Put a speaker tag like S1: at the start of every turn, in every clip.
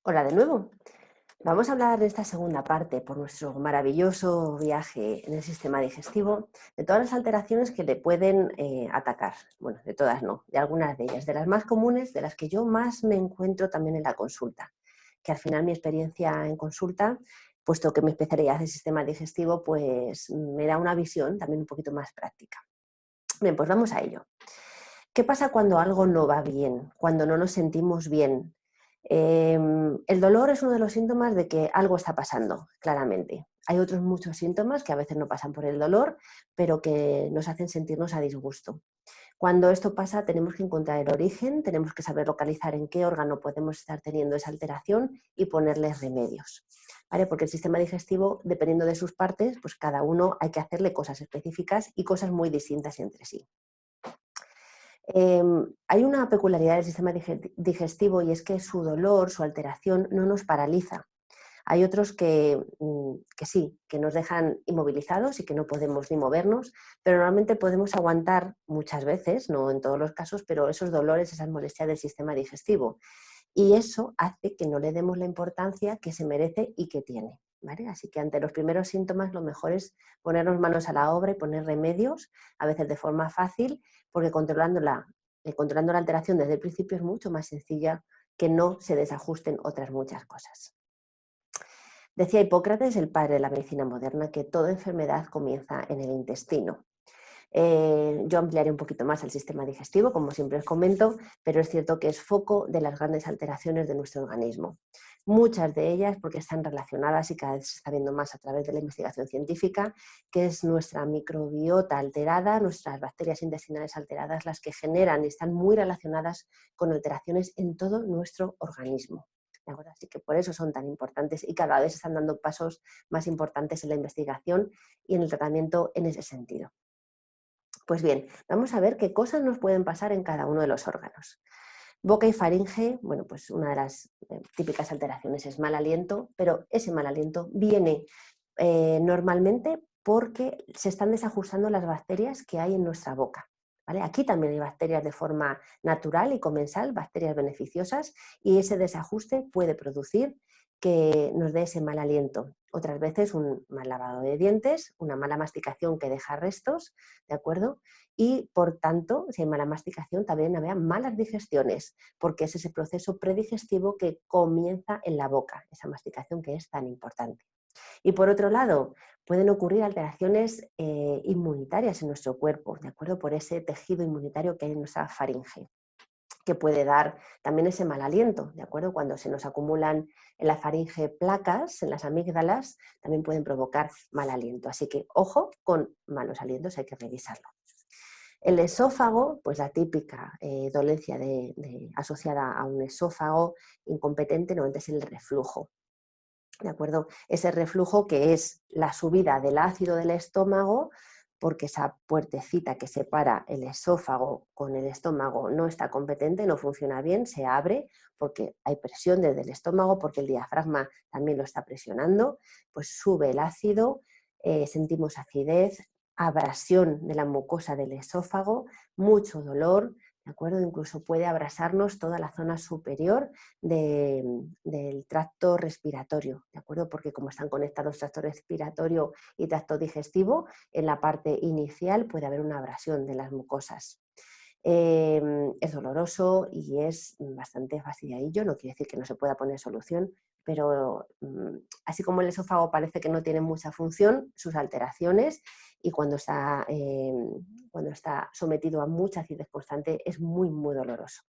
S1: Hola de nuevo. Vamos a hablar en esta segunda parte, por nuestro maravilloso viaje en el sistema digestivo, de todas las alteraciones que le pueden atacar. Bueno, de todas no, de algunas de ellas, de las más comunes, de las que yo más me encuentro también en la consulta, que al final mi experiencia en consulta, puesto que mi especialidad es el sistema digestivo, pues me da una visión también un poquito más práctica. Bien, pues vamos a ello. ¿Qué pasa cuando algo no va bien? Cuando no nos sentimos bien. El dolor es uno de los síntomas de que algo está pasando, claramente. Hay otros muchos síntomas que a veces no pasan por el dolor, pero que nos hacen sentirnos a disgusto. Cuando esto pasa, tenemos que encontrar el origen, tenemos que saber localizar en qué órgano podemos estar teniendo esa alteración y ponerles remedios. ¿Vale? Porque el sistema digestivo, dependiendo de sus partes, pues cada uno hay que hacerle cosas específicas y cosas muy distintas entre sí. Hay una peculiaridad del sistema digestivo y es que su dolor, su alteración, no nos paraliza. Hay otros que sí, que nos dejan inmovilizados y que no podemos ni movernos, pero normalmente podemos aguantar muchas veces, no en todos los casos, pero esos dolores, esas molestias del sistema digestivo. Y eso hace que no le demos la importancia que se merece y que tiene. ¿Vale? Así que ante los primeros síntomas lo mejor es ponernos manos a la obra y poner remedios, a veces de forma fácil, porque controlando la alteración desde el principio es mucho más sencilla que no se desajusten otras muchas cosas. Decía Hipócrates, el padre de la medicina moderna, que toda enfermedad comienza en el intestino. Yo ampliaré un poquito más el sistema digestivo, como siempre os comento, pero es cierto que es foco de las grandes alteraciones de nuestro organismo. Muchas de ellas porque están relacionadas y cada vez se está viendo más a través de la investigación científica, que es nuestra microbiota alterada, nuestras bacterias intestinales alteradas, las que generan y están muy relacionadas con alteraciones en todo nuestro organismo. ¿De acuerdo? Así que por eso son tan importantes y cada vez están dando pasos más importantes en la investigación y en el tratamiento en ese sentido. Pues bien, vamos a ver qué cosas nos pueden pasar en cada uno de los órganos. Boca y faringe, bueno, pues una de las típicas alteraciones es mal aliento, pero ese mal aliento viene normalmente porque se están desajustando las bacterias que hay en nuestra boca. ¿Vale? Aquí también hay bacterias de forma natural y comensal, bacterias beneficiosas, y ese desajuste puede producir que nos dé ese mal aliento. Otras veces un mal lavado de dientes, una mala masticación que deja restos, ¿de acuerdo? Y por tanto, si hay mala masticación, también había malas digestiones, porque es ese proceso predigestivo que comienza en la boca, esa masticación que es tan importante. Y por otro lado, pueden ocurrir alteraciones inmunitarias en nuestro cuerpo, ¿de acuerdo? Por ese tejido inmunitario que hay en nuestra faringe, que puede dar también ese mal aliento, ¿de acuerdo? Cuando se nos acumulan en la faringe placas, en las amígdalas, también pueden provocar mal aliento. Así que ojo con malos alientos, hay que revisarlo. El esófago, pues la típica dolencia asociada a un esófago incompetente, normalmente es el reflujo. ¿De acuerdo? Ese reflujo que es la subida del ácido del estómago, porque esa puertecita que separa el esófago con el estómago no está competente, no funciona bien, se abre porque hay presión desde el estómago, porque el diafragma también lo está presionando, pues sube el ácido, sentimos acidez, abrasión de la mucosa del esófago, mucho dolor, ¿de acuerdo? Incluso puede abrasarnos toda la zona superior del tracto respiratorio, ¿de acuerdo? Porque como están conectados tracto respiratorio y tracto digestivo, en la parte inicial puede haber una abrasión de las mucosas. Es doloroso y es bastante fastidiadillo, no quiere decir que no se pueda poner solución, pero así como el esófago parece que no tiene mucha función, sus alteraciones y cuando está sometido a mucha acidez constante es muy, muy doloroso.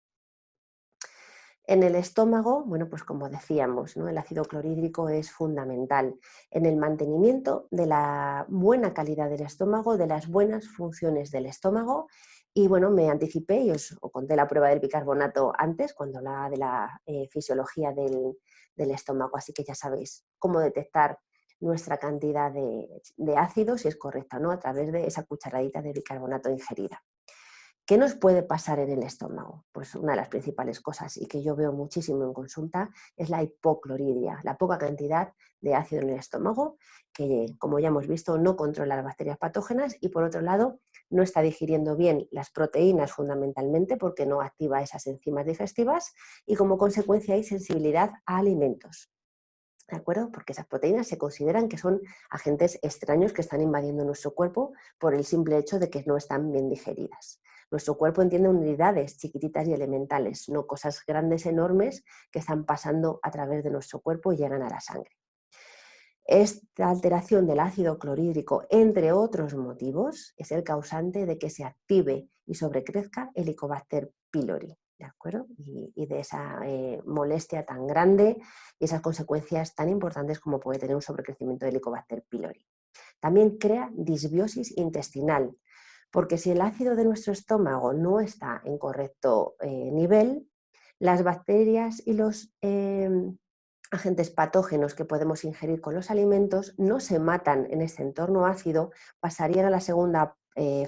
S1: En el estómago, bueno, pues como decíamos, ¿no? El ácido clorhídrico es fundamental en el mantenimiento de la buena calidad del estómago, de las buenas funciones del estómago. Y bueno, me anticipé y os conté la prueba del bicarbonato antes, cuando hablaba de la fisiología del estómago, así que ya sabéis cómo detectar nuestra cantidad de ácido, si es correcta o no, a través de esa cucharadita de bicarbonato ingerida. ¿Qué nos puede pasar en el estómago? Pues una de las principales cosas y que yo veo muchísimo en consulta es la hipoclorhidria, la poca cantidad de ácido en el estómago, que como ya hemos visto no controla las bacterias patógenas y por otro lado no está digiriendo bien las proteínas fundamentalmente porque no activa esas enzimas digestivas y como consecuencia hay sensibilidad a alimentos. ¿De acuerdo? Porque esas proteínas se consideran que son agentes extraños que están invadiendo nuestro cuerpo por el simple hecho de que no están bien digeridas. Nuestro cuerpo entiende unidades chiquititas y elementales, no cosas grandes, enormes, que están pasando a través de nuestro cuerpo y llegan a la sangre. Esta alteración del ácido clorhídrico, entre otros motivos, es el causante de que se active y sobrecrezca el Helicobacter pylori, ¿de acuerdo? Y de esa molestia tan grande y esas consecuencias tan importantes como puede tener un sobrecrecimiento del Helicobacter pylori. También crea disbiosis intestinal, porque si el ácido de nuestro estómago no está en correcto nivel, las bacterias y los agentes patógenos que podemos ingerir con los alimentos no se matan en este entorno ácido, pasarían a la segunda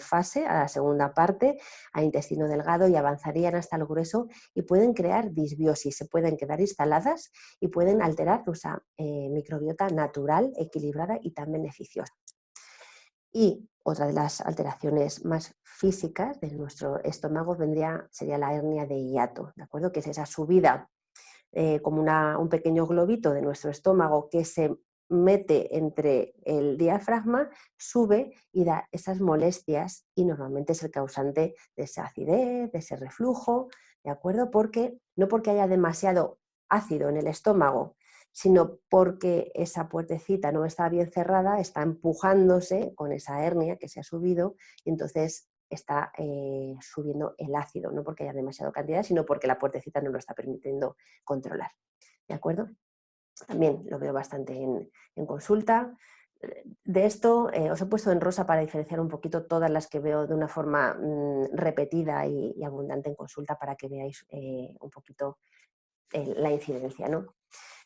S1: fase, a la segunda parte, al intestino delgado y avanzarían hasta el grueso y pueden crear disbiosis, se pueden quedar instaladas y pueden alterar nuestra microbiota natural, equilibrada y tan beneficiosa. Y otra de las alteraciones más físicas de nuestro estómago sería la hernia de hiato, ¿de acuerdo? Que es esa subida como un pequeño globito de nuestro estómago que se mete entre el diafragma, sube y da esas molestias y normalmente es el causante de esa acidez, de ese reflujo, ¿de acuerdo? No porque haya demasiado ácido en el estómago, sino porque esa puertecita no está bien cerrada, está empujándose con esa hernia que se ha subido y entonces está subiendo el ácido, no porque haya demasiada cantidad, sino porque la puertecita no lo está permitiendo controlar. ¿De acuerdo? También lo veo bastante en consulta. De esto os he puesto en rosa para diferenciar un poquito todas las que veo de una forma repetida y abundante en consulta para que veáis un poquito la incidencia, ¿no?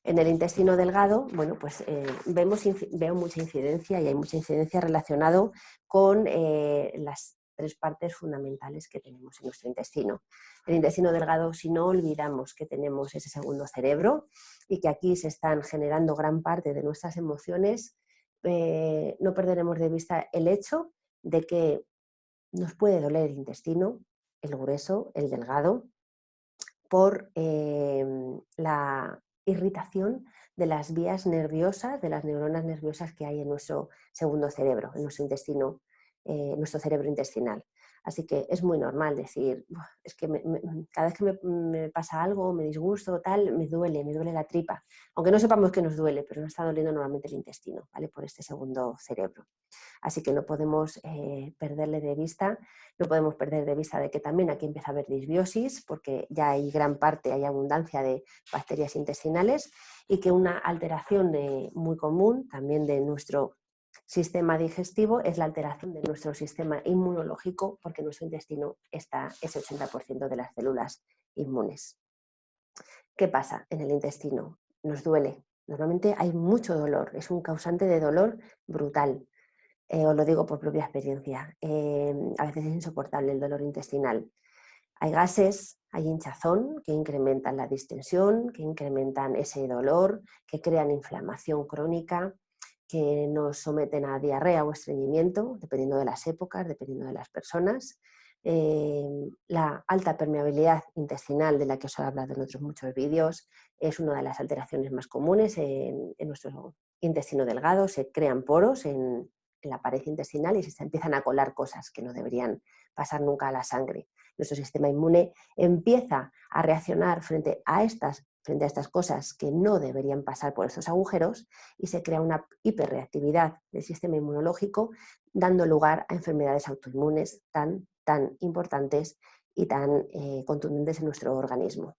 S1: En el intestino delgado, bueno, pues veo mucha incidencia y hay mucha incidencia relacionado con las tres partes fundamentales que tenemos en nuestro intestino. El intestino delgado, si no olvidamos que tenemos ese segundo cerebro y que aquí se están generando gran parte de nuestras emociones, no perderemos de vista el hecho de que nos puede doler el intestino, el grueso, el delgado, por la irritación de las vías nerviosas, de las neuronas nerviosas que hay en nuestro segundo cerebro, en nuestro intestino, nuestro cerebro intestinal. Así que es muy normal decir, es que cada vez que me pasa algo, me disgusto, tal, me duele la tripa. Aunque no sepamos que nos duele, pero nos está doliendo normalmente el intestino, ¿vale? Por este segundo cerebro. Así que no podemos perderle de vista, no podemos perder de vista de que también aquí empieza a haber disbiosis, porque ya hay gran parte, hay abundancia de bacterias intestinales y que una alteración muy común también de nuestro sistema digestivo es la alteración de nuestro sistema inmunológico, porque nuestro intestino está ese 80% de las células inmunes. ¿Qué pasa en el intestino? Nos duele. Normalmente hay mucho dolor, es un causante de dolor brutal. Os lo digo por propia experiencia. A veces es insoportable el dolor intestinal. Hay gases, hay hinchazón que incrementan la distensión, que incrementan ese dolor, que crean inflamación crónica, que nos someten a diarrea o estreñimiento, dependiendo de las épocas, dependiendo de las personas. La alta permeabilidad intestinal, de la que os he hablado en otros muchos vídeos, es una de las alteraciones más comunes en nuestro intestino delgado. Se crean poros en la pared intestinal y se empiezan a colar cosas que no deberían pasar nunca a la sangre. Nuestro sistema inmune empieza a reaccionar frente a estas cosas que no deberían pasar por estos agujeros y se crea una hiperreactividad del sistema inmunológico, dando lugar a enfermedades autoinmunes tan importantes y tan contundentes en nuestro organismo.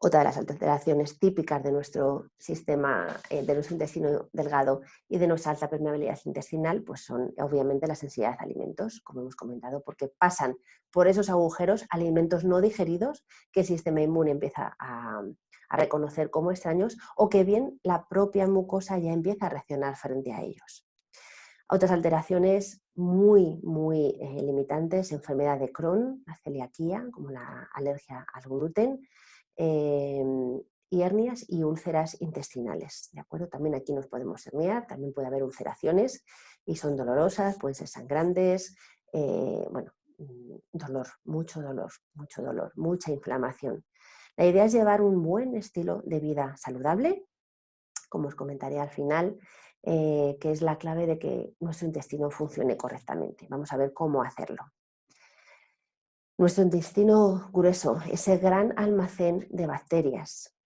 S1: Otra de las alteraciones típicas de nuestro sistema, de nuestro intestino delgado y de nuestra alta permeabilidad intestinal, pues son obviamente la sensibilidad a alimentos, como hemos comentado, porque pasan por esos agujeros alimentos no digeridos que el sistema inmune empieza a reconocer como extraños o que bien la propia mucosa ya empieza a reaccionar frente a ellos. Otras alteraciones muy limitantes, enfermedad de Crohn, la celiaquía, como la alergia al gluten, y hernias y úlceras intestinales, ¿de acuerdo? También aquí nos podemos herniar, también puede haber ulceraciones y son dolorosas, pueden ser sangrantes, bueno, dolor, mucho dolor, mucha inflamación. La idea es llevar un buen estilo de vida saludable, como os comentaré al final, que es la clave de que nuestro intestino funcione correctamente. Vamos a ver cómo hacerlo. Nuestro intestino grueso, ese gran almacén de bacterias,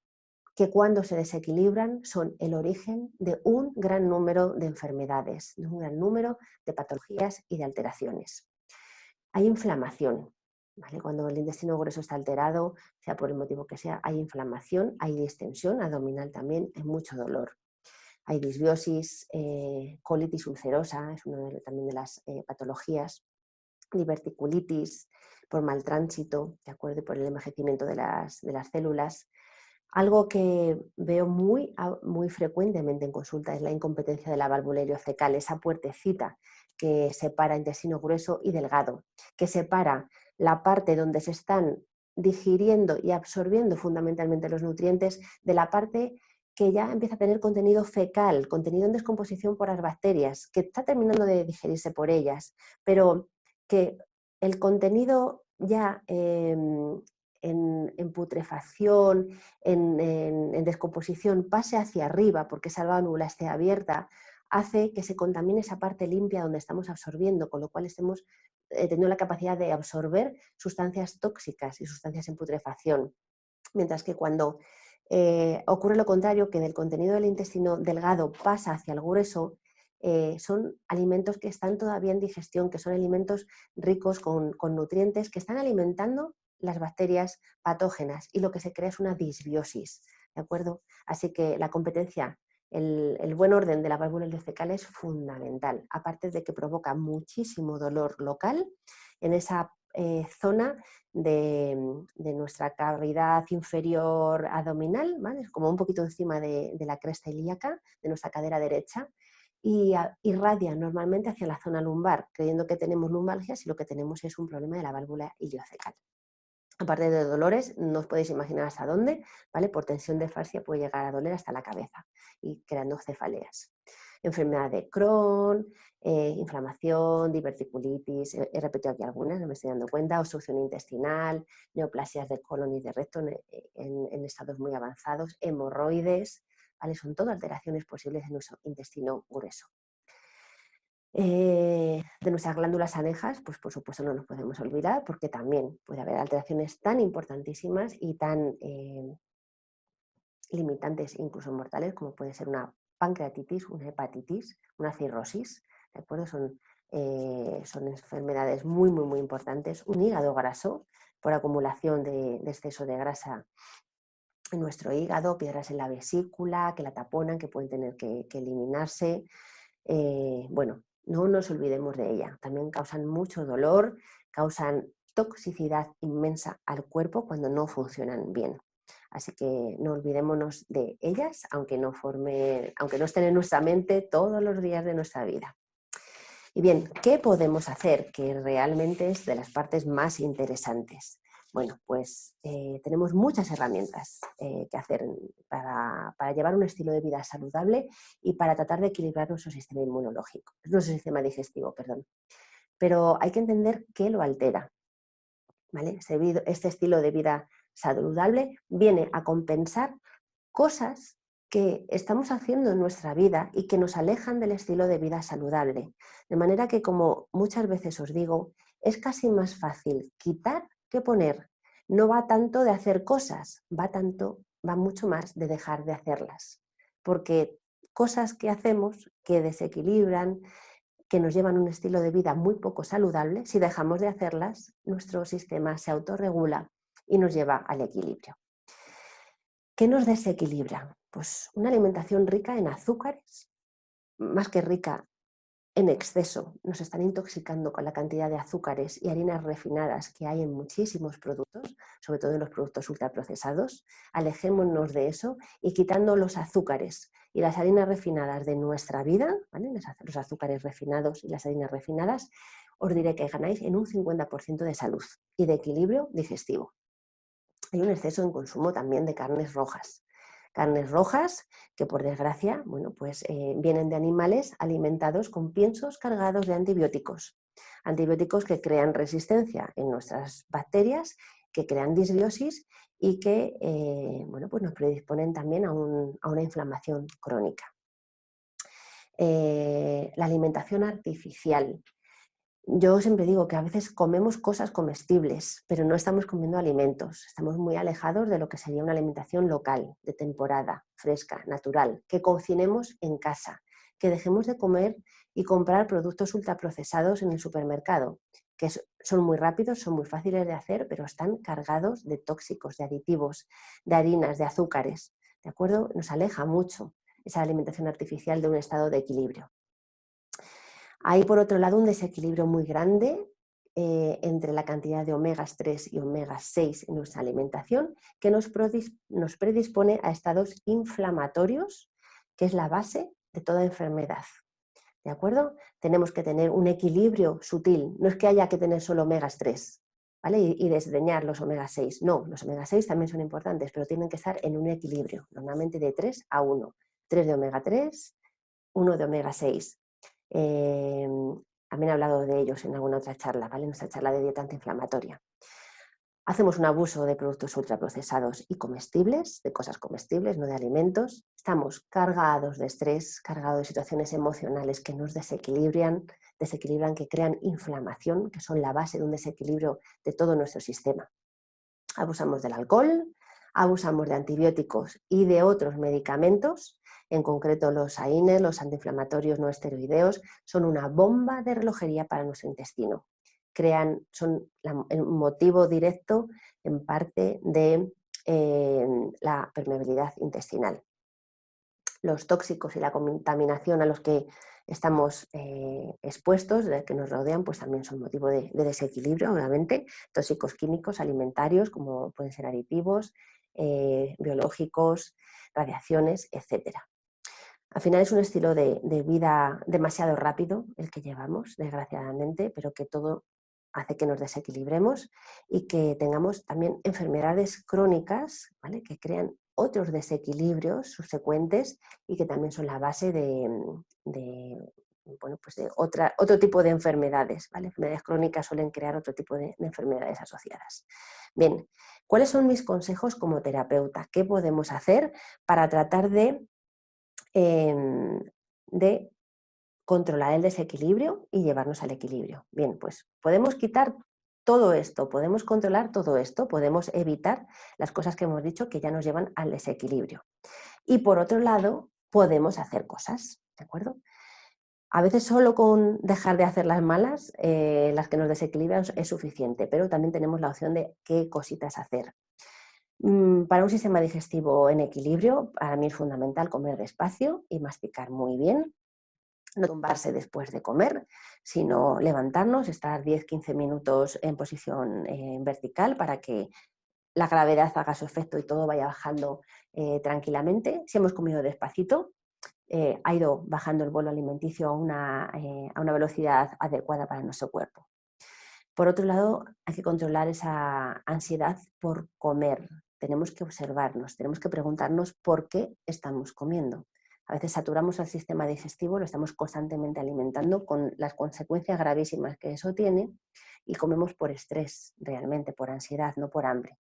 S1: que cuando se desequilibran son el origen de un gran número de enfermedades, de un gran número de patologías y de alteraciones. Hay inflamación, ¿vale? Cuando el intestino grueso está alterado, sea por el motivo que sea, hay inflamación, hay distensión abdominal también, hay mucho dolor. Hay disbiosis, colitis ulcerosa, es una también de las patologías, diverticulitis por mal tránsito, ¿de acuerdo? Por el envejecimiento de las células. Algo que veo muy frecuentemente en consulta es la incompetencia de la válvula ileocecal, esa puertecita que separa intestino grueso y delgado, que separa la parte donde se están digiriendo y absorbiendo fundamentalmente los nutrientes de la parte que ya empieza a tener contenido fecal, contenido en descomposición por las bacterias, que está terminando de digerirse por ellas, pero que el contenido ya en putrefacción, en descomposición, pase hacia arriba porque esa válvula esté abierta, hace que se contamine esa parte limpia donde estamos absorbiendo, con lo cual estemos teniendo la capacidad de absorber sustancias tóxicas y sustancias en putrefacción. Mientras que cuando ocurre lo contrario, que del contenido del intestino delgado pasa hacia el grueso, son alimentos que están todavía en digestión, que son alimentos ricos con nutrientes que están alimentando las bacterias patógenas y lo que se crea es una disbiosis, ¿de acuerdo? Así que la competencia, el buen orden de la válvula ileocecal es fundamental, aparte de que provoca muchísimo dolor local en esa zona de nuestra cavidad inferior abdominal, ¿vale? Es como un poquito encima de la cresta ilíaca, de nuestra cadera derecha, y irradia normalmente hacia la zona lumbar, creyendo que tenemos lumbalgia si lo que tenemos es un problema de la válvula ileocecal. Aparte de dolores, no os podéis imaginar hasta dónde, ¿vale? Por tensión de fascia puede llegar a doler hasta la cabeza y creando cefaleas. Enfermedad de Crohn, inflamación, diverticulitis, he repetido aquí algunas, no me estoy dando cuenta, obstrucción intestinal, neoplasias de colon y de recto en estados muy avanzados, hemorroides, ¿vale? Son todo alteraciones posibles en nuestro intestino grueso. De nuestras glándulas anejas, pues por supuesto no nos podemos olvidar porque también puede haber alteraciones tan importantísimas y tan limitantes, incluso mortales, como puede ser una pancreatitis, una hepatitis, una cirrosis, ¿de acuerdo? Son enfermedades muy importantes. Un hígado graso por acumulación de exceso de grasa en nuestro hígado, piedras en la vesícula que la taponan, que pueden tener que eliminarse. Bueno, no nos olvidemos de ella. También causan mucho dolor, causan toxicidad inmensa al cuerpo cuando no funcionan bien. Así que no olvidémonos de ellas, aunque no estén en nuestra mente todos los días de nuestra vida. Y bien, ¿qué podemos hacer? Que realmente es de las partes más interesantes. Bueno, pues tenemos muchas herramientas que hacer para llevar un estilo de vida saludable y para tratar de equilibrar nuestro sistema inmunológico, nuestro sistema digestivo, perdón. Pero hay que entender qué lo altera, ¿vale? Este estilo de vida saludable viene a compensar cosas que estamos haciendo en nuestra vida y que nos alejan del estilo de vida saludable. De manera que, como muchas veces os digo, es casi más fácil quitar que poner. No va tanto de hacer cosas, va mucho más de dejar de hacerlas. Porque cosas que hacemos que desequilibran, que nos llevan a un estilo de vida muy poco saludable, si dejamos de hacerlas, nuestro sistema se autorregula y nos lleva al equilibrio. ¿Qué nos desequilibra? Pues una alimentación rica en azúcares, más que rica en exceso. Nos están intoxicando con la cantidad de azúcares y harinas refinadas que hay en muchísimos productos, sobre todo en los productos ultraprocesados. Alejémonos de eso y quitando los azúcares y las harinas refinadas de nuestra vida, ¿vale? Los azúcares refinados y las harinas refinadas, os diré que ganáis en un 50% de salud y de equilibrio digestivo. Hay un exceso en consumo también de carnes rojas. Carnes rojas que, por desgracia, bueno, pues, vienen de animales alimentados con piensos cargados de antibióticos. Antibióticos que crean resistencia en nuestras bacterias, que crean disbiosis y que bueno, pues nos predisponen también a una inflamación crónica. La alimentación artificial. Yo siempre digo que a veces comemos cosas comestibles, pero no estamos comiendo alimentos. Estamos muy alejados de lo que sería una alimentación local, de temporada, fresca, natural, que cocinemos en casa, que dejemos de comer y comprar productos ultraprocesados en el supermercado, que son muy rápidos, son muy fáciles de hacer, pero están cargados de tóxicos, de aditivos, de harinas, de azúcares. ¿De acuerdo? Nos aleja mucho esa alimentación artificial de un estado de equilibrio. Hay, por otro lado, un desequilibrio muy grande entre la cantidad de omegas 3 y omegas 6 en nuestra alimentación, que nos predispone a estados inflamatorios, que es la base de toda enfermedad. ¿De acuerdo? Tenemos que tener un equilibrio sutil. No es que haya que tener solo omegas 3, ¿vale? Y desdeñar los omegas 6. No, los omegas 6 también son importantes, pero tienen que estar en un equilibrio, normalmente de 3 a 1. 3 de omega 3, 1 de omega 6. También he hablado de ellos en alguna otra charla, ¿vale? En nuestra charla de dieta antiinflamatoria. Hacemos un abuso de productos ultraprocesados y comestibles, de cosas comestibles, no de alimentos. Estamos cargados de estrés, cargados de situaciones emocionales que nos desequilibran, que crean inflamación, que son la base de un desequilibrio de todo nuestro sistema. Abusamos del alcohol, abusamos de antibióticos y de otros medicamentos, en concreto los AINES, los antiinflamatorios no esteroideos, son una bomba de relojería para nuestro intestino. Son el motivo directo, en parte, de la permeabilidad intestinal. Los tóxicos y la contaminación a los que estamos expuestos, que nos rodean, pues también son motivo de desequilibrio, obviamente. Tóxicos químicos, alimentarios, como pueden ser aditivos, biológicos, radiaciones, etc. Al final es un estilo de vida demasiado rápido el que llevamos, desgraciadamente, pero que todo hace que nos desequilibremos y que tengamos también enfermedades crónicas, ¿vale? Que crean otros desequilibrios subsecuentes y que también son la base bueno, pues de otro tipo de enfermedades, ¿vale? Enfermedades crónicas suelen crear otro tipo de enfermedades asociadas. Bien, ¿cuáles son mis consejos como terapeuta? ¿Qué podemos hacer para tratar de controlar el desequilibrio y llevarnos al equilibrio? Bien, pues podemos quitar todo esto, podemos controlar todo esto, podemos evitar las cosas que hemos dicho que ya nos llevan al desequilibrio. Y por otro lado, podemos hacer cosas, ¿de acuerdo? A veces solo con dejar de hacer las malas, las que nos desequilibran, es suficiente, pero también tenemos la opción de qué cositas hacer. Para un sistema digestivo en equilibrio, para mí es fundamental comer despacio y masticar muy bien. No tumbarse después de comer, sino levantarnos, estar 10-15 minutos en posición vertical para que la gravedad haga su efecto y todo vaya bajando tranquilamente. Si hemos comido despacito, ha ido bajando el bolo alimenticio a una velocidad adecuada para nuestro cuerpo. Por otro lado, hay que controlar esa ansiedad por comer. Tenemos que observarnos, tenemos que preguntarnos por qué estamos comiendo. A veces saturamos el sistema digestivo, lo estamos constantemente alimentando con las consecuencias gravísimas que eso tiene y comemos por estrés, realmente, por ansiedad, no por hambre.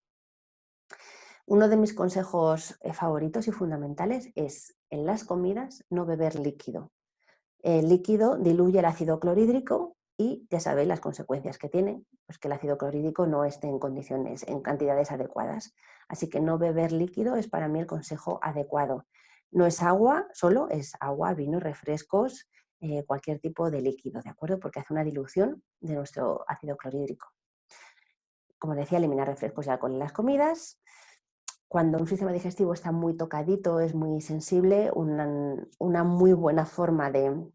S1: Uno de mis consejos favoritos y fundamentales es, en las comidas, no beber líquido. El líquido diluye el ácido clorhídrico y ya sabéis las consecuencias que tiene, pues que el ácido clorhídrico no esté en condiciones, en cantidades adecuadas. Así que no beber líquido es para mí el consejo adecuado. No es agua solo, es agua, vino, refrescos, cualquier tipo de líquido, ¿de acuerdo? Porque hace una dilución de nuestro ácido clorhídrico. Como decía, eliminar refrescos y alcohol en las comidas. Cuando un sistema digestivo está muy tocadito, es muy sensible, una muy buena forma de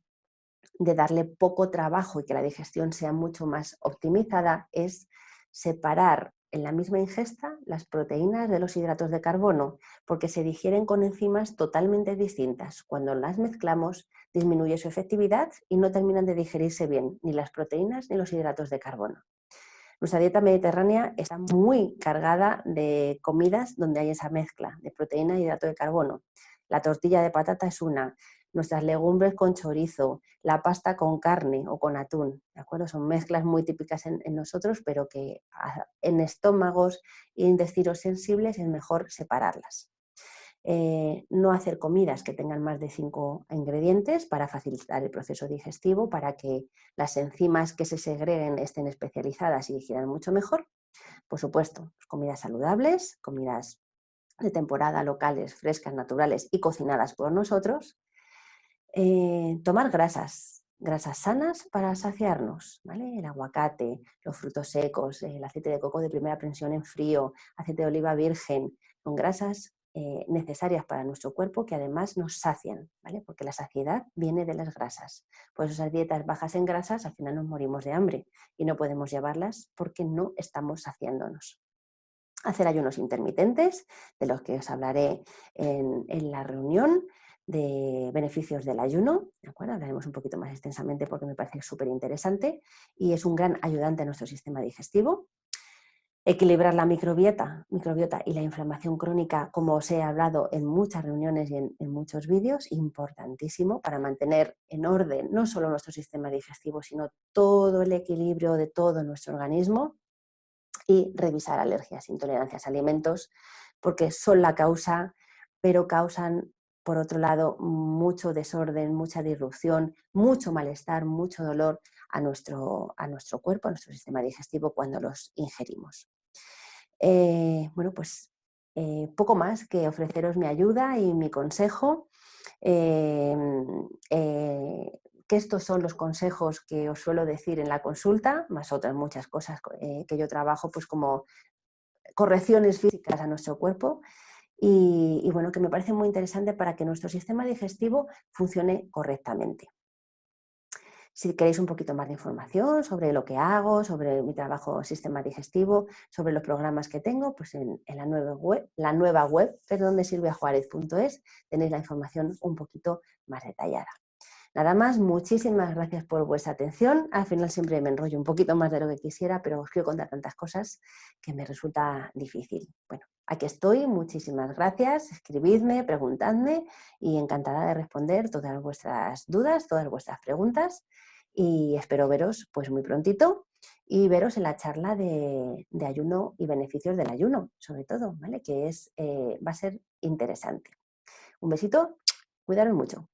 S1: darle poco trabajo y que la digestión sea mucho más optimizada es separar en la misma ingesta las proteínas de los hidratos de carbono, porque se digieren con enzimas totalmente distintas. Cuando las mezclamos, disminuye su efectividad y no terminan de digerirse bien ni las proteínas ni los hidratos de carbono. Nuestra dieta mediterránea está muy cargada de comidas donde hay esa mezcla de proteína y hidrato de carbono. La tortilla de patata es una, nuestras legumbres con chorizo, la pasta con carne o con atún, ¿de acuerdo? Son mezclas muy típicas en nosotros, pero que en estómagos e intestinos sensibles es mejor separarlas. No hacer comidas que tengan más de 5 ingredientes para facilitar el proceso digestivo, para que las enzimas que se segreguen estén especializadas y digieran mucho mejor. Por supuesto, comidas saludables, comidas de temporada, locales, frescas, naturales y cocinadas por nosotros. Tomar grasas sanas para saciarnos, ¿vale? El aguacate, los frutos secos, el aceite de coco de primera prensión en frío, aceite de oliva virgen, son grasas necesarias para nuestro cuerpo que además nos sacian, ¿vale? Porque la saciedad viene de las grasas. Por eso esas dietas bajas en grasas al final nos morimos de hambre y no podemos llevarlas porque no estamos saciándonos. Hacer ayunos intermitentes, de los que os hablaré en la reunión de beneficios del ayuno, ¿de acuerdo? Hablaremos un poquito más extensamente porque me parece súper interesante y es un gran ayudante a nuestro sistema digestivo. Equilibrar la microbiota y la inflamación crónica, como os he hablado en muchas reuniones y en muchos vídeos, importantísimo para mantener en orden no solo nuestro sistema digestivo, sino todo el equilibrio de todo nuestro organismo. Y revisar alergias, intolerancias a alimentos, porque son la causa, pero causan, por otro lado, mucho desorden, mucha disrupción, mucho malestar, mucho dolor a nuestro cuerpo, a nuestro sistema digestivo cuando los ingerimos. Bueno, pues poco más que ofreceros mi ayuda y mi consejo. Eh, que estos son los consejos que os suelo decir en la consulta, más otras muchas cosas que yo trabajo, pues como correcciones físicas a nuestro cuerpo y bueno, que me parece muy interesante para que nuestro sistema digestivo funcione correctamente. Si queréis un poquito más de información sobre lo que hago, sobre mi trabajo sistema digestivo, sobre los programas que tengo, pues en la nueva web de silviajuarez.es tenéis la información un poquito más detallada. Nada más, muchísimas gracias por vuestra atención. Al final siempre me enrollo un poquito más de lo que quisiera, pero os quiero contar tantas cosas que me resulta difícil. Bueno, aquí estoy, muchísimas gracias. Escribidme, preguntadme y encantada de responder todas vuestras dudas, todas vuestras preguntas y espero veros pues muy prontito y veros en la charla de ayuno y beneficios del ayuno, sobre todo, ¿vale? Que va a ser interesante. Un besito, cuidaros mucho.